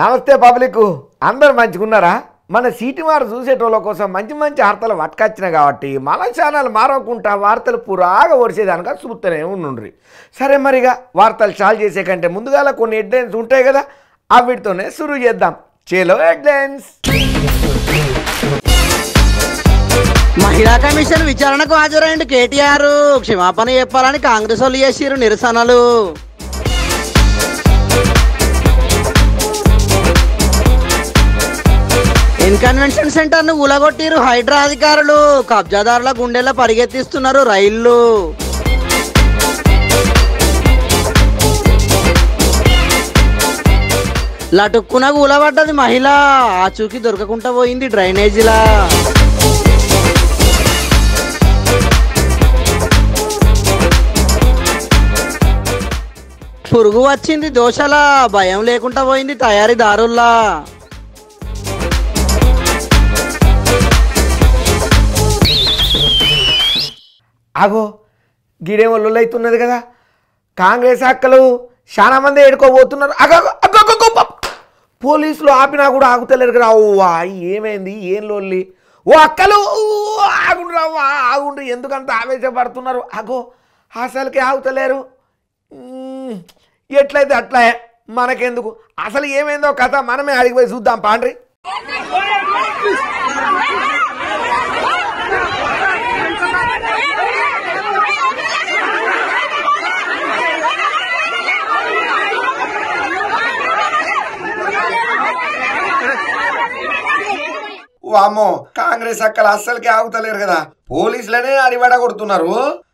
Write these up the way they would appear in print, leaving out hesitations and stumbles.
నమస్తే పబ్లిక్, అందరు మంచిగున్నారా? మన సిటీమార్ చూసేటోళ్ళ కోసం మంచి మంచి వార్తలు పట్టుకొచ్చినాయి కాబట్టి మన ఛానల్ మారకుండా వార్తలు పురాగా ఒడిసేదానిక చూస్తూనే ఉండుండ్రి. సరే మరిగా వార్తలు చాలు చేసే కంటే ముందుగా కొన్ని హెడ్లైన్స్ ఉంటాయి కదా, వీటితోనే షురూ చేద్దాం. చేలో హెడ్లైన్స్. మహిళా కమిషన్ విచారణకు హాజరైంది కేటీఆర్. క్షమాపణ చెప్పాలని కాంగ్రెస్ వాళ్ళు చేసిరు నిరసనలు. ఇన్కన్వెన్షన్ సెంటర్ ను ఊలగొట్టిరు హైడ్రా అధికారులు. కబ్జాదారుల గుండెల్లో పరిగెత్తిస్తున్నారు రైళ్లు. లటుక్కున ఊలబడ్డది మహిళ, ఆచూకీ దొరకకుండా పోయింది డ్రైనేజీలా. పురుగు వచ్చింది దోశల, భయం లేకుండా పోయింది తయారీదారుల్లా. ఆగో గిడేమో లొల్లైతున్నది కదా, కాంగ్రెస్ అక్కలు చాలా మంది ఏడుకోబోతున్నారు. పోలీసులు ఆపినా కూడా ఆగుతలేరు కదా. ఓవా ఏమైంది, ఏం లొల్లి? ఓ అక్కలు ఆగుండ్రు, అవ్వా ఆగుండ్రు, ఎందుకంత ఆవేశపడుతున్నారు? అగో అసలుకి ఆగుతలేరు. ఎట్లయితే అట్లా, మనకెందుకు? అసలు ఏమైందో కథ మనమే అడిగిపోయి చూద్దాం పాండ్రి. వామ్మో, కాంగ్రెస్ అక్కలు అస్సలకి ఆగుతలేరు కదా, పోలీసులనే అడివడ కొడుతున్నారు.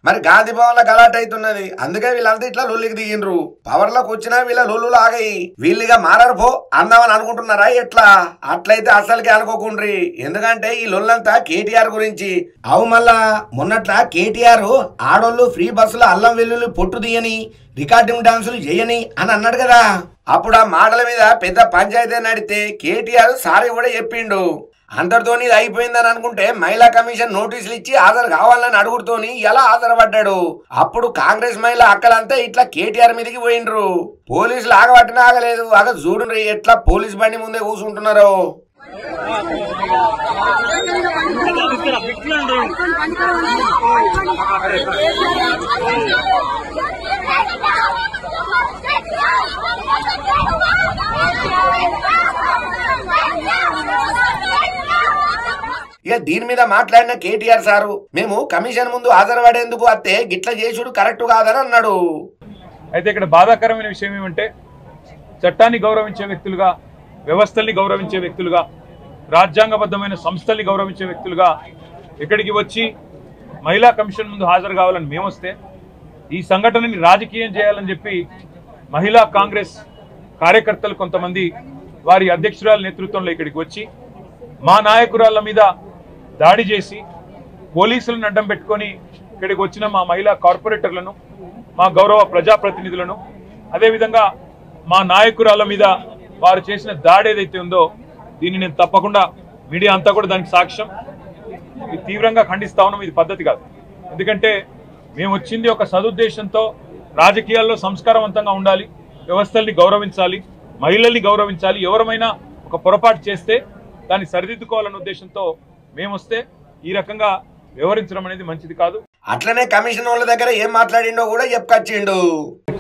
మరి గాంధీ భవన్ లో గలాట్ అవుతున్నది, అందుకే వీళ్ళంతా ఇట్లా లొల్లికి దిగిండ్రు. పవర్ లోకి వచ్చినా వీళ్ళ లొల్లులు ఆగాయి. వీళ్ళుగా మారారు పో అందామని అనుకుంటున్నారా ఎట్లా? అట్లయితే అస్సలకి అనుకోకుండ్రి, ఎందుకంటే ఈ లొల్లంతా కేటీఆర్ గురించి. అవు మళ్ళా మొన్నట్ల కేటీఆర్ ఆడోళ్ళు ఫ్రీ బస్సులో అల్లం వెల్లుల్లి పొట్టు తీయని, రికార్డింగ్ డాన్సులు చేయని అని అన్నాడు కదా. అప్పుడు ఆ మాటల మీద పెద్ద పంచాయతీ నడితే కేటీఆర్ సారీ కూడా చెప్పిండు. అందరితోని ఇది అయిపోయిందని అనుకుంటే మహిళా కమిషన్ నోటీసులు ఇచ్చి హాజరు కావాలని అడుగుతోని ఎలా హాజరుపడ్డాడు. అప్పుడు కాంగ్రెస్ మహిళా అక్కలంతా ఇట్లా కేటీఆర్ మీదకి పోయిండ్రు. పోలీసులు ఆగబట్టినా ఆగలేదు. చూడండి ఎట్లా పోలీస్ బండి ముందే కూర్చుంటున్నారు. ఇక దీని మీద మాట్లాడిన కేటీఆర్ సారు, మేము కమిషన్ ముందు హాజరుపడేందుకు అత్తే గిట్ల చేసుడు కరెక్ట్ కాదని అన్నాడు. అయితే ఇక్కడ బాధాకరమైన విషయం ఏమంటే, చట్టాన్ని గౌరవించే వ్యక్తులుగా, వ్యవస్థల్ని గౌరవించే వ్యక్తులుగా, రాజ్యాంగబద్ధమైన సంస్థల్ని గౌరవించే వ్యక్తులుగా ఇక్కడికి వచ్చి మహిళా కమిషన్ ముందు హాజరు కావాలని మేమొస్తే, ఈ సంఘటనని రాజకీయం చేయాలని చెప్పి మహిళా కాంగ్రెస్ కార్యకర్తలు కొంతమంది వారి అధ్యక్షురాల నేతృత్వంలో ఇక్కడికి వచ్చి మా నాయకురాళ్ళ మీద దాడి చేసి పోలీసులను అడ్డం పెట్టుకొని ఇక్కడికి వచ్చిన మా మహిళా కార్పొరేటర్లను, మా గౌరవ ప్రజాప్రతినిధులను, అదేవిధంగా మా నాయకురాళ్ళ మీద వారు చేసిన దాడి ఏదైతే ఉందో దీన్ని నేను తప్పకుండా, మీడియా అంతా కూడా దానికి సాక్ష్యం, ఇది తీవ్రంగా ఖండిస్తా ఉన్నాం. ఇది పద్ధతి కాదు. ఎందుకంటే మేము వచ్చింది ఒక సదుద్దేశంతో, రాజకీయాల్లో సంస్కారవంతంగా ఉండాలి, వ్యవస్థల్ని గౌరవించాలి, మహిళల్ని గౌరవించాలి, ఎవరమైనా ఒక పొరపాటు చేస్తే దాన్ని సరిదిద్దుకోవాలన్న ఉద్దేశంతో మేము వస్తే ఈ రకంగా వ్యవహరించడం అనేది మంచిది కాదు. అట్లనే కమిషన్ వాళ్ళ దగ్గర ఏం మాట్లాడిండో కూడా చెప్పుకొచ్చిండు.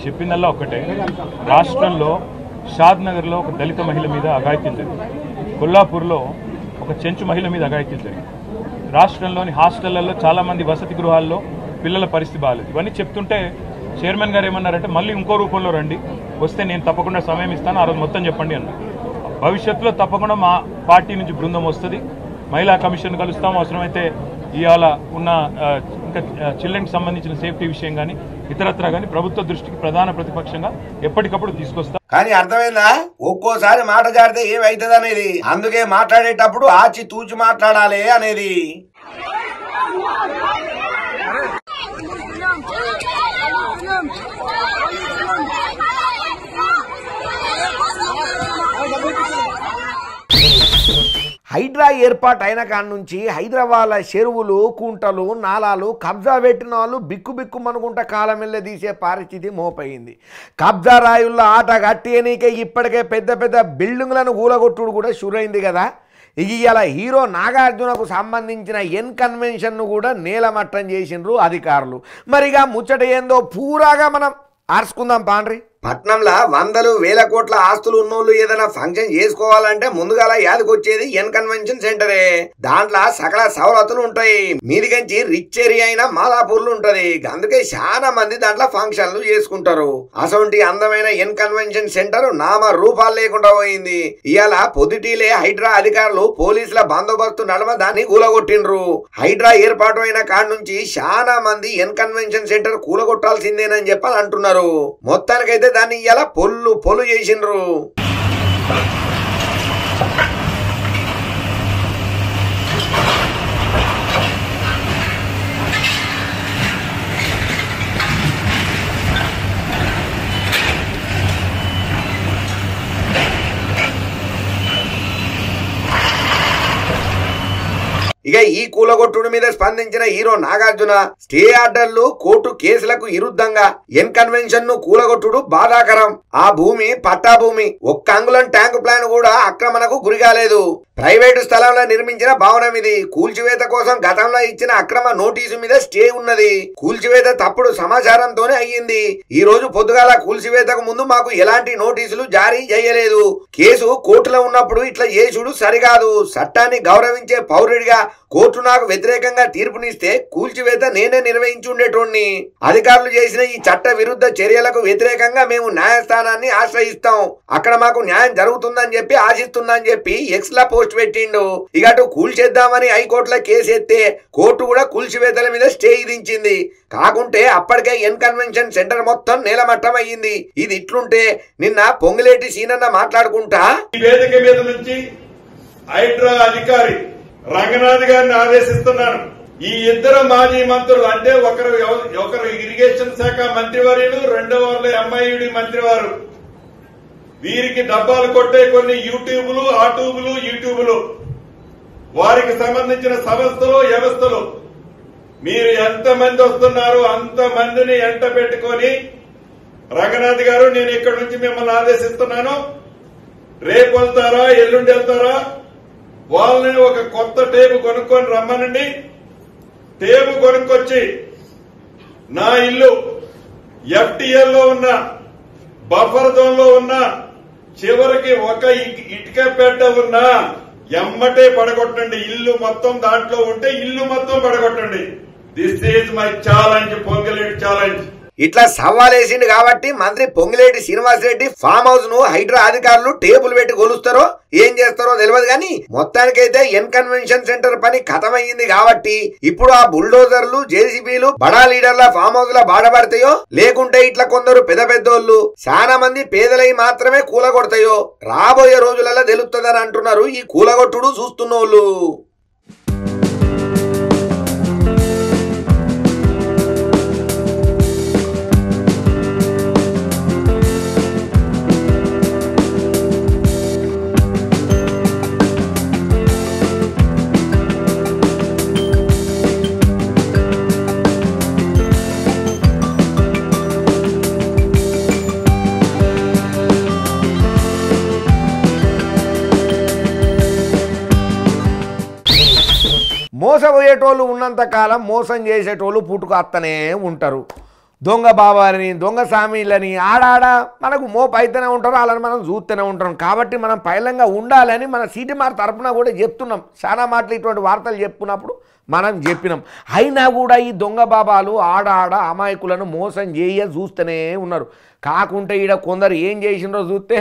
చెప్పిందల్లా ఒకటే, రాష్ట్రంలో షాద్ నగర్ లో ఒక దళిత మహిళ మీద అఘాయిత్యం జరిగింది, కొల్లాపూర్లో ఒక చెంచు మహిళ మీద అఘాయిత్యం జరిగింది, రాష్ట్రంలోని హాస్టళ్లలో చాలా మంది వసతి గృహాల్లో పిల్లల పరిస్థితి బాగాలేదు. ఇవన్నీ చెప్తుంటే చైర్మన్ గారు ఏమన్నారంటే, మళ్ళీ ఇంకో రూపంలో రండి, వస్తే నేను తప్పకుండా సమయం ఇస్తాను, ఆ రోజు మొత్తం చెప్పండి అన్నారు. భవిష్యత్తులో తప్పకుండా మా పార్టీ నుంచి బృందం వస్తుంది, మహిళా కమిషన్ కలుస్తాం. అవసరమైతే ఇవాళ ఉన్న ఇంకా చిల్డ్రన్కి సంబంధించిన సేఫ్టీ విషయం కానీ ఇతరత్ర కానీ ప్రభుత్వ దృష్టికి ప్రధాన ప్రతిపక్షంగా ఎప్పటికప్పుడు తీసుకొస్తాం. కానీ అర్థమైందా, ఒక్కోసారి మాట జారితే ఏమైతుంది అనేది. అందుకే మాట్లాడేటప్పుడు ఆచి తూచి మాట్లాడాలి అనేది. హైడ్రా ఏర్పాటు అయిన కాడి నుంచి హైదరాబాద్ చెరువులు కుంటలు నాలాలు కబ్జా పెట్టిన వాళ్ళు బిక్కు బిక్కుమనుకుంటా కాలం వెళ్ళ తీసే పరిస్థితి మోపయింది. కబ్జా రాయుల్లో ఆట కట్టేనీకే ఇప్పటికే పెద్ద పెద్ద బిల్డింగ్లను కూలగొట్టుడు కూడా షురైంది కదా. ఇవాళ హీరో నాగార్జునకు సంబంధించిన ఎన్ కన్వెన్షన్ను కూడా నేలమట్టం చేసిండ్రు అధికారులు. మరిగా ముచ్చట ఏందో పూరాగా మనం ఆర్చుకుందాం పాండ్రి. పట్నంలో వందలు వేల కోట్ల ఆస్తులు ఉన్నోళ్ళు ఏదైనా ఫంక్షన్ చేసుకోవాలంటే ముందుగాల యాదకొచ్చేది ఎన్ కన్వెన్షన్ సెంటరే. దాంట్లో సకల సవలతులు ఉంటాయి. మీదికంచి రిచ్ ఏరియా అయిన మాదాపూర్లు ఉంటది. అందుకే చాలా మంది దాంట్లో ఫంక్షన్లు చేసుకుంటారు. అసొంటి అందమైన ఎన్ కన్వెన్షన్ సెంటర్ నామ రూపాలు లేకుండా పోయింది. ఇవాళ పొద్దుటీలే హైడ్రా అధికారులు పోలీసుల బందోబస్తు నడమ దాన్ని కూలగొట్టిండ్రు. హైడ్రా ఏర్పాటు అయిన కాడి నుంచి చాలా మంది ఎన్ కన్వెన్షన్ సెంటర్ కూలగొట్టాల్సిందేనని చెప్పని అంటున్నారు. మొత్తానికైతే దాన్ని ఇలా పొల్లు చేసిండ్రు. ఇక ఈ కూలగొట్టుడి మీద స్పందించిన హీరో నాగార్జున స్టే ఆర్డర్లు కోర్టు కేసులకు విరుద్ధంగా ఎన్ కన్వెన్షన్ ను కూలగొట్టుడు బాధాకరం. ఆ భూమి పట్టా భూమి, ఒక్క అంగుళం ట్యాంకు ప్లాన్ కూడా ఆక్రమణకు గురికాలేదు. ప్రైవేటు స్థలంలో నిర్మించిన భవనం ఇది. కూల్చివేత కోసం గతంలో ఇచ్చిన అక్రమ నోటీసు మీద స్టే ఉన్నది. కూల్చివేత తప్పుడు సమాచారంతోనే అయ్యింది. ఈ రోజు పొద్దుగాల కూల్చివేతకు ముందు మాకు ఎలాంటి నోటీసులు జారీ చేయలేదు. కేసు కోర్టులో ఉన్నప్పుడు ఇట్లా చేసుడు సరికాదు. చట్టాన్ని గౌరవించే పౌరుడిగా కోర్టు నాకు వ్యతిరేకంగా తీర్పునిస్తే కూల్చివేత నేనే నిర్వహించుండేటోడిని. అధికారులు చేసిన ఈ చట్ట విరుద్ధ చర్యలకు వ్యతిరేకంగా మేము న్యాయస్థానాన్ని ఆశ్రయిస్తాం. అక్కడ మాకు న్యాయం జరుగుతుందని చెప్పి ఆశిస్తుందని చెప్పి ఎక్స్ లా పోస్ట్ పెట్టిండు. ఇక అటు కూల్చేద్దామని హైకోర్టులో కేసు ఎత్తే కోర్టు కూడా కూల్చివేతల మీద స్టే విధించింది. కాకుంటే అప్పటికే ఎన్ కన్వెన్షన్ సెంటర్ మొత్తం నేలమట్టం అయ్యింది. ఇది ఇట్లుంటే నిన్న పొంగులేటి సీనన్న మాట్లాడుకుంటా వేదిక మీద నుంచి హైడ్రా అధికారి రంగనాథ్ గారిని ఆదేశిస్తున్నాను. ఈ ఇద్దరు మాజీ మంత్రులు అంటే ఒకరు ఇరిగేషన్ శాఖ మంత్రివర్యులు, రెండవ ఎంఐయుడి మంత్రివారు, వీరికి డబ్బాలు కొట్టే కొన్ని యూట్యూబులు వారికి సంబంధించిన సంస్థలు వ్యవస్థలు మీరు ఎంతమంది వస్తున్నారు అంతమందిని ఎంట పెట్టుకుని రంగనాథ్ గారు నేను ఇక్కడి నుంచి మిమ్మల్ని ఆదేశిస్తున్నాను. రేపు వెళ్తారా ఎల్లుండి వెళ్తారా వాళ్ళని ఒక కొత్త టేబు కొనుక్కొని రమ్మనండి. టేబు కొనుక్కొచ్చి నా ఇల్లు FTL లో ఉన్న బఫర్ జోన్ లో ఉన్న చివరికి ఒక ఇటుక పెట్ట ఉన్నా ఎమ్మటే పడగొట్టండి. ఇల్లు మొత్తం దాంట్లో ఉంటే ఇల్లు మొత్తం పడగొట్టండి. This is my challenge, Ponguleti challenge. ఇట్లా సవాలేసిండు కాబట్టి మంత్రి పొంగులేటి శ్రీనివాసరెడ్డి ఫామ్ హౌస్ ను హైడ్రా అధికారులు టేబుల్ పెట్టి కొలుస్తారో ఏం చేస్తారో తెలియదు. కానీ మొత్తానికైతే ఎన్ కన్వెన్షన్ సెంటర్ పని ఖతమయ్యింది కాబట్టి ఇప్పుడు ఆ బుల్డోజర్లు జేసీబీలు బడా లీడర్ల ఫామ్ హౌస్ ల బాధపడతాయో లేకుంటే ఇట్లా కొందరు పెద్దోళ్ళు చాలా మంది పేదలై మాత్రమే కూలగొడతాయో రాబోయే రోజులలో తెలుస్తుందని అంటున్నారు ఈ కూలగొట్టుడు చూస్తున్నోళ్ళు. మోసపోయేటోళ్ళు ఉన్నంత కాలం మోసం చేసేటోళ్ళు పుట్టుకొస్తూనే ఉంటారు. దొంగ బాబాలని దొంగ సామీలని ఆడాడ మనకు మోపైతేనే ఉంటారు. వాళ్ళని మనం చూస్తూనే ఉంటాం. కాబట్టి మనం పైలంగా ఉండాలని మన సిటీమార్ తరపున కూడా చెప్తున్నాం. చాలా మాటలు ఇటువంటి వార్తలు చెప్పుకున్నప్పుడు మనం చెప్పినాం. అయినా కూడా ఈ దొంగ బాబాలు ఆడాడ అమాయకులను మోసం చూస్తూనే ఉన్నారు. కాకుంటే ఈడ కొందరు ఏం చేసిండ్రో చూస్తే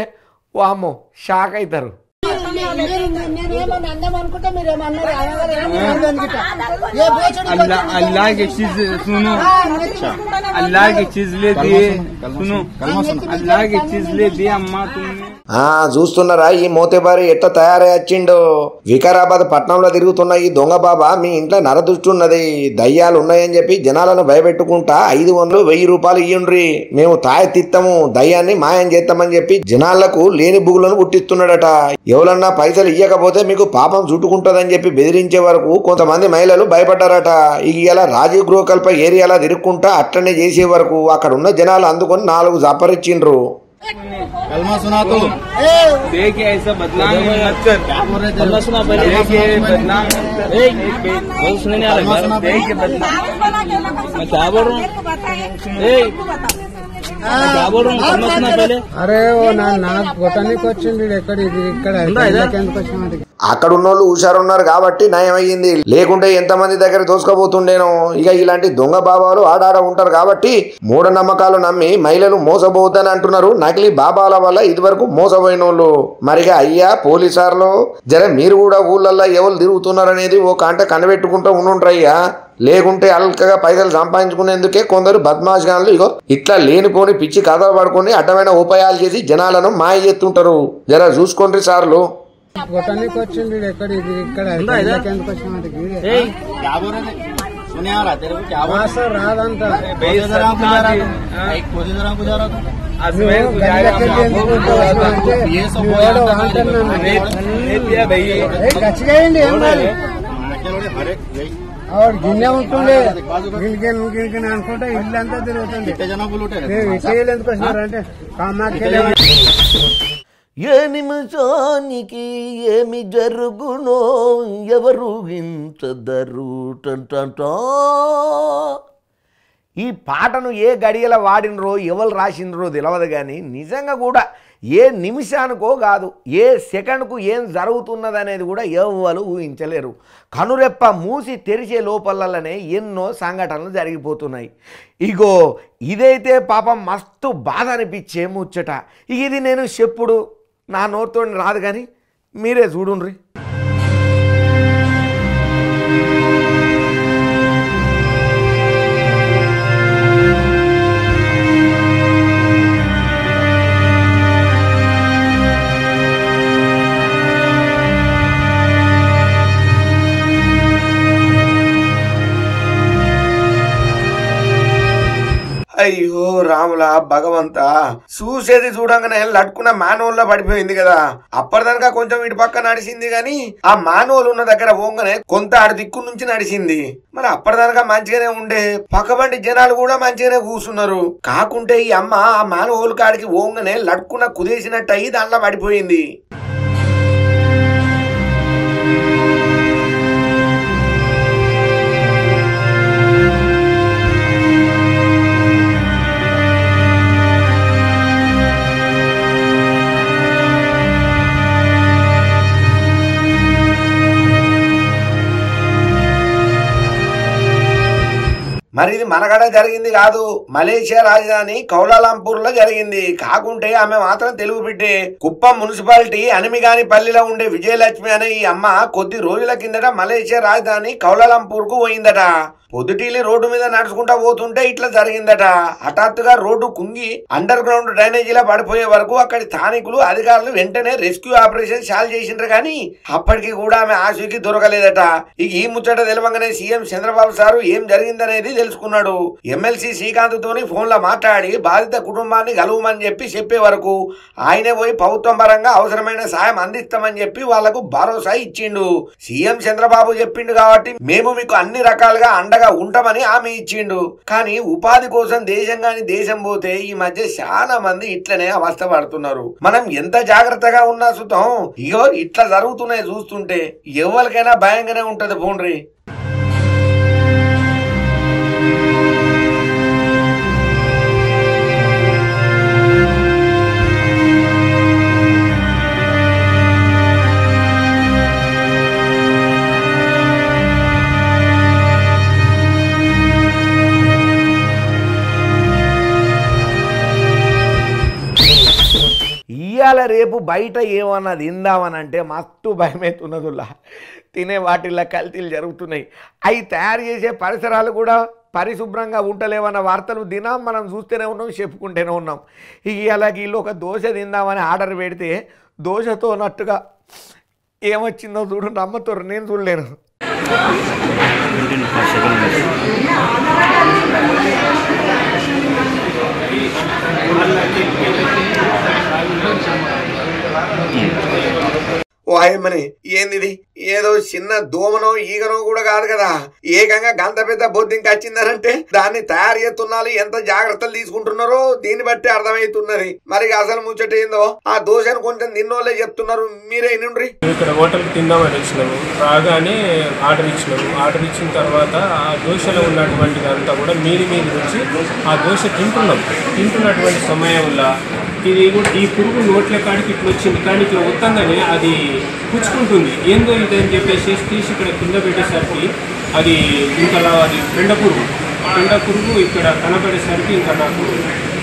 ఓ అమ్మో షాక్ అవుతారు. अल्लाह की चीज सुनो, अल्लाह की चीज ले दिए, सुनो अल्लाह की चीज ले दिए अम्मा तुमने. చూస్తున్నారా ఈ మోతేబారి ఎట్లా తయారై వచ్చిండో. వికారాబాద్ పట్టణంలో తిరుగుతున్న ఈ దొంగ బాబా మీ ఇంట్లో నరదృష్టి ఉన్నది, దయ్యాలు ఉన్నాయని చెప్పి జనాలను భయపెట్టుకుంటా 500 1000 రూపాయలు ఇయ్యండ్రి, మేము తాయెత్తిస్తాము, దయ్యాన్ని మాయం చేస్తామని చెప్పి జనాలకు లేని బుగులను పుట్టిస్తున్నాడట. ఎవరన్నా పైసలు ఇయ్యకపోతే మీకు పాపం చుట్టుకుంటుందని చెప్పి బెదిరించే వరకు కొంతమంది మహిళలు భయపడ్డారట. ఇక ఇలా రాజీవ్ గృహకల్ప ఏరియాలో తిరుక్కుంటా అట్లనే చేసే వరకు అక్కడ ఉన్న జనాలు అందుకొని 4 జపరిచ్చిండ్రు. कलमा सुना तो देखिए ऐसा बदनाम मत कर कलमा सुना पहले देखिए बदनाम सुनने आ रहा है देखिए बदनाम मैं क्या बोल रहा हूँ क्या बोल रहा हूँ कलमा सुना पहले अरे वो ना కొట్టడానికి వచ్చింది ఇక్కడ అక్కడ ఉన్నోళ్ళు హుషారున్నారు కాబట్టి నయం అయ్యింది, లేకుంటే ఎంతమంది దగ్గర దోసుకపోతుండేనో. ఇక ఇలాంటి దొంగ బాబాలు ఆడాడ ఉంటారు కాబట్టి మూఢనమ్మకాలు నమ్మి మహిళలు మోసపోవద్దని అంటున్నారు నకిలీ బాబాల వల్ల ఇదివరకు మోసపోయిన వాళ్ళు. మరిగా అయ్యా పోలీసార్లు జర మీరు కూడా ఊళ్ళల్లో ఎవరు తిరుగుతున్నారు అనేది ఓ కాంట కనిపెట్టుకుంటూ ఉండుంటారయ్యా. లేకుంటే అల్కగా పైసలు సంపాదించుకునేందుకే కొందరు బద్మాష్గాన్లు ఇగో ఇట్లా లేనిపోని పిచ్చి కథలు పడుకొని అడ్డమైన ఉపాయాలు చేసి జనాలను మాయ చేస్తుంటారు. జర చూసుకోండి సార్లు. కొట్టడానికి వచ్చింది ఇక్కడ ఎందుకు రాదంట గిన్నె ఉంటుండే గిన్నె అనుకుంటే ఇల్లు అంతా తిరుగుతుంది. ఎందుకు వచ్చినారంటే ఏ నిమిషానికి ఏమి జరుగునో ఎవరు ఇంతదరు. ఈ పాటను ఏ గడియల వాడినరో ఎవరు రాసినరో తెలియదు, కానీ నిజంగా కూడా ఏ నిమిషానికో కాదు ఏ సెకండ్కు ఏం జరుగుతున్నదనేది కూడా ఎవరు ఊహించలేరు. కనురెప్ప మూసి తెరిచే లోపలనే ఎన్నో సంఘటనలు జరిగిపోతున్నాయి. ఇగో ఇదైతే పాపం మస్తు బాధ అనిపించే ముచ్చట. ఇది నేను చెప్పుడు నా నోటితో రాదు, కానీ మీరే చూడుండ్రి. అయ్యో రాముల భగవంత, చూసేది చూడంగానే లట్టుకున్న మానవుల్లో పడిపోయింది కదా. అప్పటిదాకా కొంచెం ఇటు పక్క నడిచింది గాని ఆ మానవులు ఉన్న దగ్గర పోగానే కొంత ఆడి దిక్కు నుంచి నడిచింది. మరి అప్పటిదాకా మంచిగానే ఉండే పక్కబండి జనాలు కూడా మంచిగానే కూర్చున్నారు. కాకుంటే ఈ అమ్మ ఆ మానవులు కాడికి పోగానే లట్టుకున్న కుదేసినట్టు అయ్యి దాంట్లో పడిపోయింది. మరి ఇది మనగడ జరిగింది కాదు, మలేషియా రాజధాని కౌలాలంపూర్ లో జరిగింది. కాకుంటే ఆమె మాత్రం తెలుగు బిడ్డే. కుప్పం మున్సిపాలిటీ అనిమిగాని పల్లిలో ఉండే విజయలక్ష్మి అనే ఈ అమ్మ కొద్ది రోజుల కిందట మలేషియా రాజధాని కౌలాలంపూర్ కు పోయిందట. పొద్దుటీలి రోడ్డు మీద నడుచుకుంటా పోతుంటే ఇట్లా జరిగిందట. హఠాత్తుగా రోడ్డు కుంగి అండర్ గ్రౌండ్ డ్రైనేజీలో పడిపోయే వరకు అక్కడి స్థానికులు అధికారులు వెంటనే రెస్క్యూ ఆపరేషన్ చాలు చేసిండ్రు, కానీ అప్పటికి కూడా ఆమె ఆశకి దొరకలేదట. ఇక ఈ ముచ్చట తెలవంగానే సీఎం చంద్రబాబు సారు ఏం జరిగిందనేది తెలుసుకున్నాడు. ఎమ్మెల్సీ శ్రీకాంత్ తోని ఫోన్ లో మాట్లాడి బాధిత కుటుంబాన్ని కలవమని చెప్పే వరకు ఆయనే పోయి ప్రభుత్వం పరంగా అవసరమైన సాయం అందిస్తామని చెప్పి వాళ్లకు భరోసా ఇచ్చిండు. సీఎం చంద్రబాబు చెప్పిండు కాబట్టి మేము మీకు అన్ని రకాలుగా ఉంటామని హామీ ఇచ్చిండు. కానీ ఉపాధి కోసం దేశం గాని దేశం పోతే ఈ మధ్య చాలా మంది ఇట్లనే అవస్థ పడుతున్నారు. మనం ఎంత జాగ్రత్తగా ఉన్నా సుతం ఇగో ఇట్లా జరుగుతున్నాయి చూస్తుంటే ఎవరికైనా భయంగానే ఉంటది. పోండ్రి. ఇవాళ రేపు బయట ఏమన్నా తిందామనంటే మస్తు భయమవుతున్నదిలా. తినే వాటిల్లో కల్తీలు జరుగుతున్నాయి. అవి తయారు చేసే పరిసరాలు కూడా పరిశుభ్రంగా ఉండలేవన్న వార్తలు దినం మనం చూస్తూనే ఉన్నాం, చెప్పుకుంటూనే ఉన్నాం. ఇవాళ వీళ్ళు ఒక దోశ తిందామని ఆర్డర్ పెడితే దోశతో నట్టుగా ఏమొచ్చిందో చూడు, నమ్మతారు, నేను చూడలేను. ఓ వాయమని ఏంది ఏదో చిన్న దోమనో ఈగనో కూడా కాదు కదా, ఏకంగా గంత పెద్ద బొద్దింక వచ్చిందనంటే దాన్ని తయారు చేస్తున్నారు, ఎంత జాగ్రత్తలు తీసుకుంటున్నారో దీన్ని బట్టి అర్థమవుతున్నది. మరి అసలు ముచ్చట ఏందో ఆ దోశను కొంచెం తిన్నోళ్ళే చెప్తున్నారు, మీరే నుండ్రి. ఇక్కడ హోటల్కి తిందామని వచ్చినాము, రాగానే ఆర్డర్ ఇచ్చినాము. ఆర్డర్ ఇచ్చిన తర్వాత ఆ దోశలో ఉన్నటువంటిది అంతా కూడా మీది వచ్చి ఆ దోశ తింటున్నటువంటి సమయంలో ఈ పురుగు నోట్ల కాడికి ఇట్లా వచ్చింది, కానీ ఇట్లా వస్తుందని అది పుచ్చుకుంటుంది. ఏందో ఇదని చెప్పేసి తీసి ఇక్కడ కింద పెట్టేసరికి అది ఇంకా అది పెండ పురుగు ఇక్కడ కనబడేసరికి ఇంకా నాకు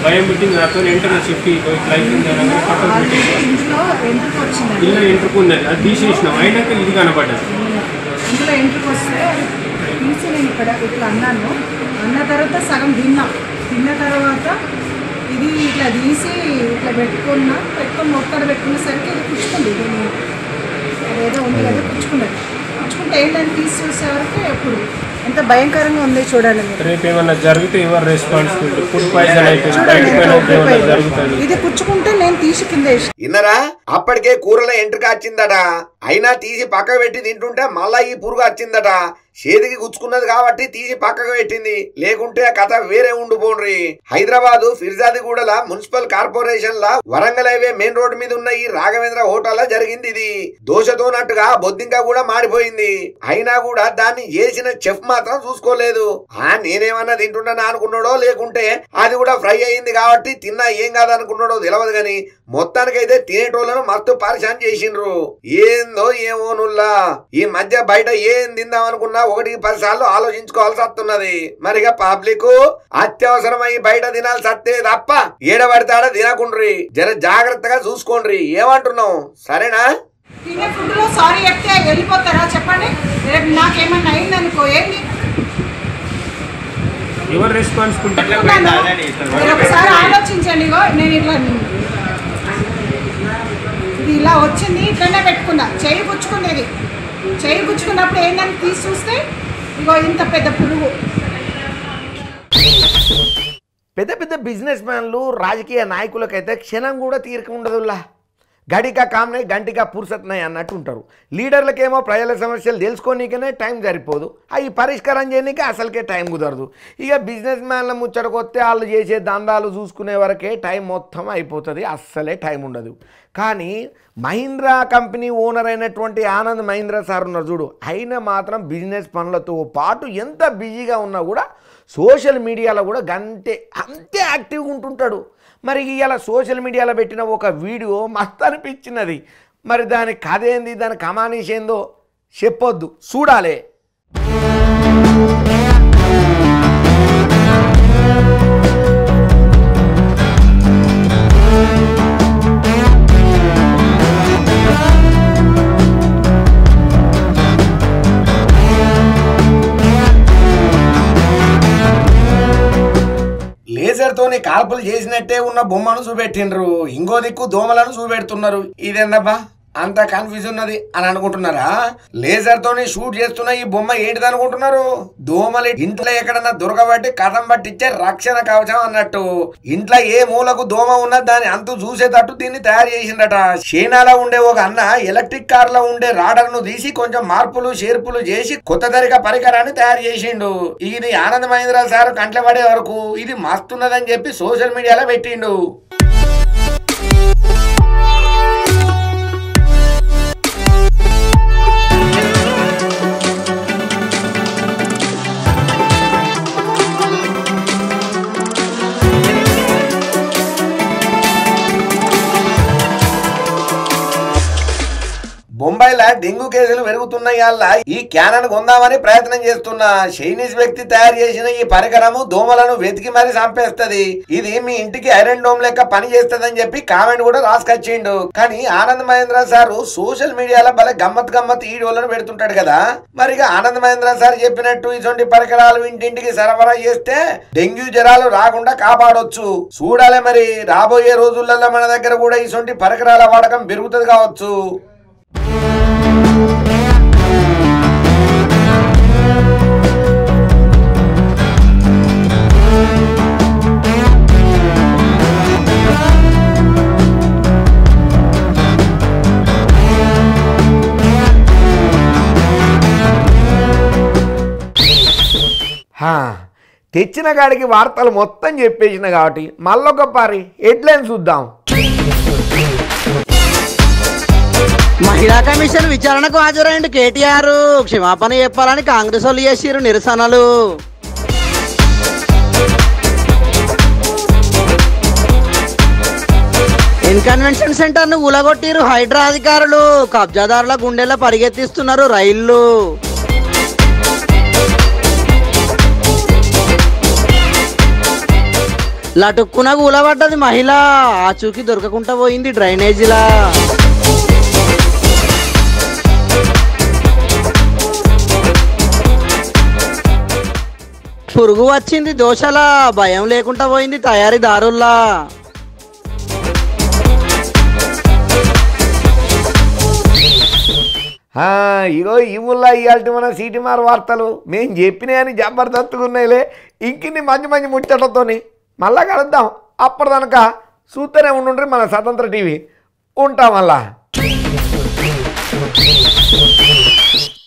భయం పెట్టింది. నాతో వెంటనే చెప్పి ఇట్లా అయిపోయింది అని పక్కన పెట్టేసి ఇలా ఎంట్రుకున్నది, అది తీసేసినాం. అయినాక ఇది కనబడ్డది. ఇందులో ఎంట్రుకు వస్తే తీసి నేను ఇక్కడ ఇట్లా అన్న తర్వాత సగం తిన్న తర్వాత ఇది ఇట్లా తీసి ఇట్లా పెట్టుకొని ఒక్కడ పెట్టుకునేసరికి ఇది పుచ్చుకుంది. అదేదో ఉంది కదా పుచ్చుకుంటే ఏంటని తీసి చూసేవరకు ఎప్పుడు ఎంత భయంకరంగా ఉంది చూడాలి. రేపు ఏమన్నా జరిగితే ఎవరు రెస్పాన్సిబిలిటీ? ఫుడ్ పాయిజన్ అయితే ఇది పుచ్చుకుంటే నేను తీసి కింద ఇన్నరా అప్పటికే కూరలో ఎంట్రుక వచ్చిందట, అయినా తీసి పక్కకు పెట్టి తింటుంటే మళ్ళా ఈ పురుగు వచ్చిందట. చేతికి గుచ్చుకున్నది కాబట్టి తీసి పక్కకు పెట్టింది, లేకుంటే ఆ కథ వేరే ఉండిపోండ్రి. హైదరాబాద్ ఫిర్జాదిగూడల మున్సిపల్ కార్పొరేషన్ లా వరంగల్ హైవే మెయిన్ రోడ్ మీద ఉన్న ఈ రాఘవేంద్ర హోటల్ లా జరిగింది. ఇది దోశతోనట్టుగా బొద్దింక కూడా మాడిపోయింది, అయినా కూడా దాన్ని చేసిన చెఫ్ మాత్రం చూసుకోలేదు. నేనేమన్నా తింటున్నా అనుకున్నాడో, లేకుంటే అది కూడా ఫ్రై అయింది కాబట్టి తిన్నా ఏం కాదనుకున్నాడో తెలియదు గాని మొత్తానికైతే తినేటోళ్లను మస్తు పరిశాన్ చేసిండ్రు. ఏందో ఏమో నుల్లా ఈ మధ్య బయట ఏం తిందాం అనుకున్నా 1-10 సార్లు ఆలోచించుకోవాల్సి వస్తున్నది. మరిగా పబ్లిక్ అత్యవసరమై బయట తినాల్సి వస్తే తప్ప ఏడబడితాడ తినకుండ్రి, జర జాగ్రత్తగా చూసుకోండి. ఏమంటున్నావు? సరేనా? తినే ఫుడ్ లో సారీ చెప్తే వెళ్ళిపోతారా చెప్పండి? రేపు నాకేమన్నా అయిందనుకో ఏంటి ఎవరు రెస్పాన్సిబిలిటీ? ఒకసారి ఆలోచించండి. నేను ఇట్లా ఇది ఇలా వచ్చింది, ఇట్లనే పెట్టుకున్నా. చెయ్యి గుచ్చుకున్నప్పుడు ఏంటని తీసి చూస్తే ఇగో ఇంత పెద్ద పురుగు. పెద్ద పెద్ద బిజినెస్ మ్యాన్లు రాజకీయ నాయకులకైతే క్షణం కూడా తీరిక ఉండదులా. గడిక కామ్నే గంటిక పురుసత్నాయి అన్నట్టు ఉంటారు. లీడర్లకేమో ప్రజల సమస్యలు తెలుసుకోనీకనే టైం సరిపోదు, అవి పరిష్కారం చేయనీకే అసలుకే టైం కుదరదు. ఇక బిజినెస్ మ్యాన్ల ముచ్చటకొస్తే వాళ్ళు చేసే దందాలు చూసుకునే వరకే టైం మొత్తం అయిపోతుంది, అస్సలే టైం ఉండదు. కానీ మహీంద్రా కంపెనీ ఓనర్ అయినటువంటి ఆనంద్ మహీంద్రా సార్ ఉన్నారు చూడు, ఆయన మాత్రం బిజినెస్ పనులతో పాటు ఎంత బిజీగా ఉన్నా కూడా సోషల్ మీడియాలో కూడా అంతే యాక్టివ్గా ఉంటుంటాడు. మరి ఇలా సోషల్ మీడియాలో పెట్టిన ఒక వీడియో మస్తు అనిపించినది. మరి దాని కథ ఏంది, దాని కమానీష్ ఏందో చెప్పొద్దు, చూడాలి. లేజర్తోని కాల్పులు చేసినట్టే ఉన్న బొమ్మను చూపెట్టిండ్రు, ఇంకో దిక్కు దోమలను చూపెడుతున్నారు. ఇదేందబ్బా అంత కన్ఫ్యూజ్ ఉన్నది అని అనుకుంటున్నారా? లేజర్ తోని షూట్ చేస్తున్న ఈ బొమ్మ ఏంటిది అనుకుంటున్నారు? దోమలు ఇంట్లో ఎక్కడన్నా దొరకబట్టి కథం పట్టించే రక్షణ కవచం అన్నట్టు. ఇంట్లో ఏ మూలకు దోమ ఉన్నా దాని అంతు చూసేటట్టు దీన్ని తయారు చేసిండట. చైనాలో ఉండే ఒక అన్న ఎలక్ట్రిక్ కార్ లో ఉండే రాడర్ ను తీసి కొంచెం మార్పులు చేర్పులు చేసి కొత్త తరిక పరికరాన్ని తయారు చేసిండు. ఇది ఆనంద్ మహీంద్రా సార్ కంట్ల పడే వరకు ఇది మస్తున్నదని చెప్పి సోషల్ మీడియాలో పెట్టిండు. బొంబాయిలో డెంగ్యూ కేసులు పెరుగుతున్నాయి. ఈ క్యానన్ కొందామని ప్రయత్నం చేస్తున్న చైనీస్ వ్యక్తి తయారు చేసిన ఈ పరికరము దోమలను వెతికి మరీ చంపేస్తది. ఇది మీ ఇంటికి ఐరన్ డోమ్ లెక్క పని చేస్తదని చెప్పి కామెంట్ కూడా రాసుకొచ్చిండు. కానీ ఆనంద్ మహీంద్రా సార్ సోషల్ మీడియాలో భలే గమ్మత్ వీడియోలను పెడుతుంటాడు కదా. మరి ఆనంద్ మహీంద్రా సార్ చెప్పినట్టు ఇటువంటి పరికరాలు ఇంటింటికి సరఫరా చేస్తే డెంగ్యూ జ్వరాలు రాకుండా కాపాడొచ్చు. చూడాలి మరి రాబోయే రోజులలో మన దగ్గర కూడా ఇటువంటి పరికరాల వాడకం పెరుగుతుంది కావచ్చు. తెచ్చిన కాడికి వార్తలు మొత్తం చెప్పేసిన కాబట్టి మళ్ళొక పారి హెడ్లైన్ చూద్దాం. మహిళా కమిషన్ విచారణకు హాజరైండు కేటీఆర్. క్షమాపణ చెప్పాలని కాంగ్రెస్ వాళ్ళు చేసిరు నిరసనలు. కన్వెన్షన్ సెంటర్ ను ఊలగొట్టిరు హైడ్రా అధికారులు. కబ్జాదారుల గుండెల్లో పరిగెత్తిస్తున్నారు రైళ్లు. లటుక్కున ఊలబడ్డది మహిళ. ఆచూకీ దొరకకుండా పోయింది డ్రైనేజీలా. పురుగు వచ్చింది దోశలా. భయం లేకుండా పోయింది తయారీదారుల్లా. ఇగో ఈ ఊళ్ళో ఇవాళ మన సిటీమార్ వార్తలు మేము చెప్పినాయని జబర్దస్తుగా ఉన్నాయిలే. ఇంకిన్ని మంచి మంచి ముచ్చటతోని మళ్ళా కలుద్దాం. అప్పటిదనక చూస్తూనే ఉండుండ్రి మన స్వతంత్ర టీవీ. ఉంటాం మళ్ళా.